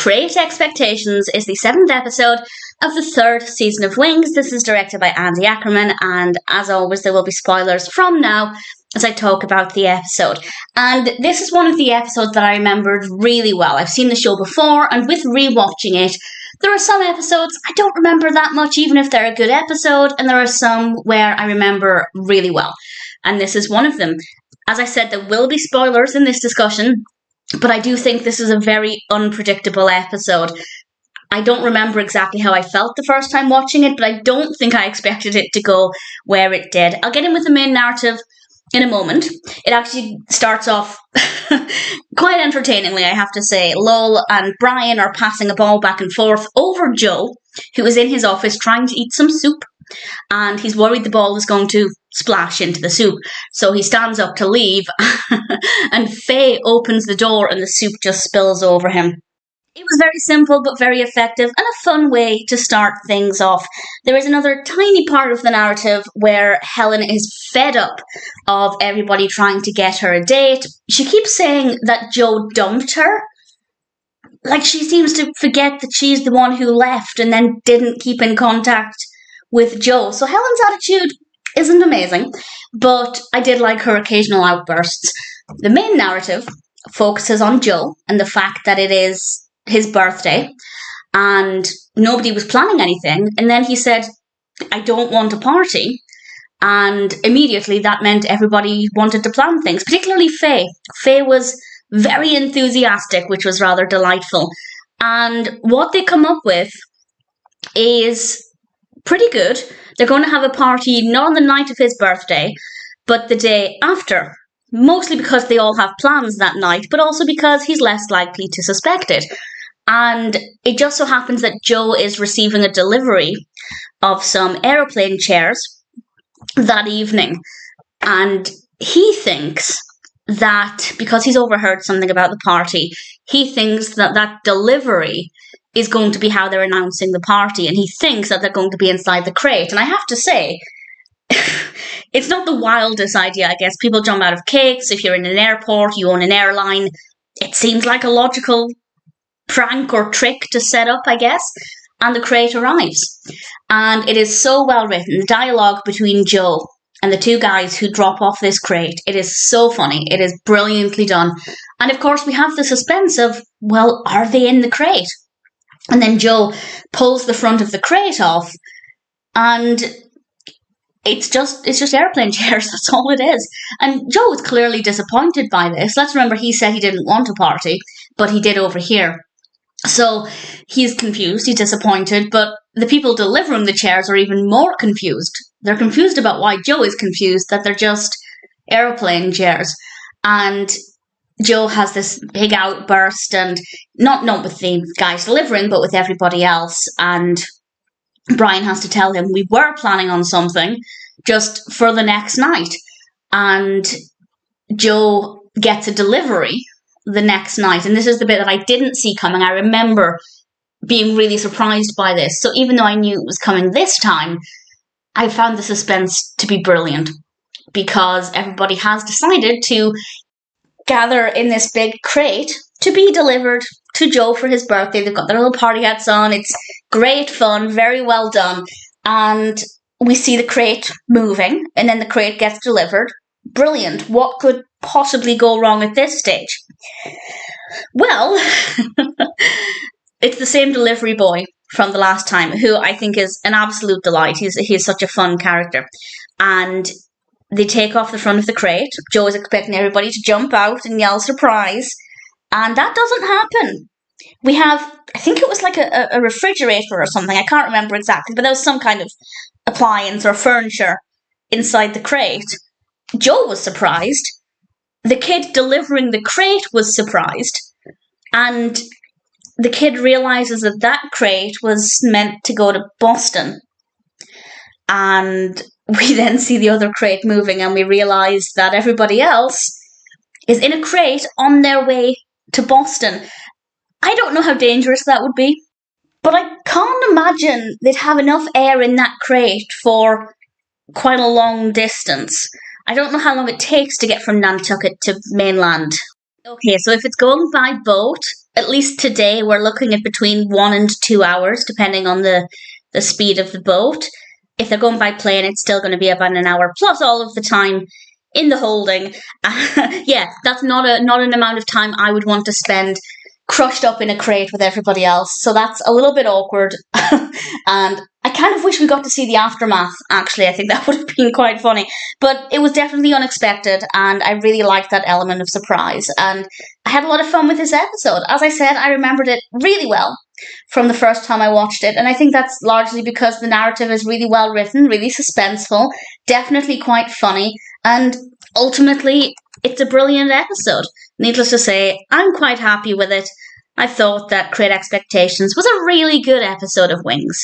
Create Expectations is the 7th episode of the 3rd season of Wings. This is directed by Ackerman, and as always, there will be spoilers from now as I talk about the episode. And this is one of the episodes that I remembered really well. I've seen the show before, and with rewatching it, there are some episodes I don't remember that much, even if they're a good episode, and there are some where I remember really well. And this is one of them. As I said, there will be spoilers in this discussion, but I do think this is a very unpredictable episode. I don't remember exactly how I felt the first time watching it, but I don't think I expected it to go where it did. I'll get in with the main narrative in a moment. It actually starts off quite entertainingly, I have to say. Lowell and Brian are passing a ball back and forth over Joe, who is in his office trying to eat some soup, and he's worried the ball is going to splash into the soup. So he stands up to leave, and Faye opens the door and the soup just spills over him. It was very simple but very effective and a fun way to start things off. There is another tiny part of the narrative where Helen is fed up of everybody trying to get her a date. She keeps saying that Joe dumped her. Like, she seems to forget that she's the one who left and then didn't keep in contact with Joe. So Helen's attitude isn't amazing, but I did like her occasional outbursts. The main narrative focuses on Joe and the fact that it is his birthday and nobody was planning anything, and then he said, I don't want a party, and immediately that meant everybody wanted to plan things, particularly Faye. Faye was very enthusiastic, which was rather delightful, and what they come up with is pretty good. They're going to have a party not on the night of his birthday, but the day after. Mostly because they all have plans that night, but also because he's less likely to suspect it. And it just so happens that Joe is receiving a delivery of some aeroplane chairs that evening. And he thinks that, because he's overheard something about the party, he thinks that that delivery is going to be how they're announcing the party. And he thinks that they're going to be inside the crate. And I have to say, it's not the wildest idea, I guess. People jump out of cakes. If you're in an airport, you own an airline. It seems like a logical prank or trick to set up, I guess. And the crate arrives. And it is so well written. The dialogue between Joe and the two guys who drop off this crate, it is so funny. It is brilliantly done. And of course, we have the suspense of, well, are they in the crate? And then Joe pulls the front of the crate off, and it's just airplane chairs, that's all it is. And Joe is clearly disappointed by this. Let's remember, he said he didn't want a party, but he did overhear. So he's confused, he's disappointed, but the people delivering the chairs are even more confused. They're confused about why Joe is confused, that they're just airplane chairs. And Joe has this big outburst, and not with the guys delivering, but with everybody else. And Brian has to tell him, we were planning on something just for the next night. And Joe gets a delivery the next night. And this is the bit that I didn't see coming. I remember being really surprised by this. So even though I knew it was coming this time, I found the suspense to be brilliant, because everybody has decided to gather in this big crate to be delivered to Joe for his birthday. They've got their little party hats on. It's great fun, very well done. And we see the crate moving, and then the crate gets delivered. Brilliant. What could possibly go wrong at this stage? Well, it's the same delivery boy from the last time, who I think is an absolute delight. He's such a fun character. And they take off the front of the crate. Joe is expecting everybody to jump out and yell surprise. And that doesn't happen. We have, I think it was like a refrigerator or something. I can't remember exactly, but there was some kind of appliance or furniture inside the crate. Joe was surprised. The kid delivering the crate was surprised. And the kid realizes that that crate was meant to go to Boston. And we then see the other crate moving, and we realize that everybody else is in a crate on their way to Boston. I don't know how dangerous that would be, but I can't imagine they'd have enough air in that crate for quite a long distance. I don't know how long it takes to get from Nantucket to mainland. Okay, so if it's going by boat, at least today, we're looking at between 1 and 2 hours, depending on the speed of the boat. If they're going by plane, it's still going to be about an hour, plus all of the time in the holding. Yeah, that's not an amount of time I would want to spend crushed up in a crate with everybody else. So that's a little bit awkward. And I kind of wish we got to see the aftermath, actually. I think that would have been quite funny. But it was definitely unexpected, and I really liked that element of surprise. And I had a lot of fun with this episode. As I said, I remembered it really well from the first time I watched it. And I think that's largely because the narrative is really well written, really suspenseful, definitely quite funny. And ultimately, it's a brilliant episode. Needless to say, I'm quite happy with it. I thought that Great Expectations was a really good episode of Wings.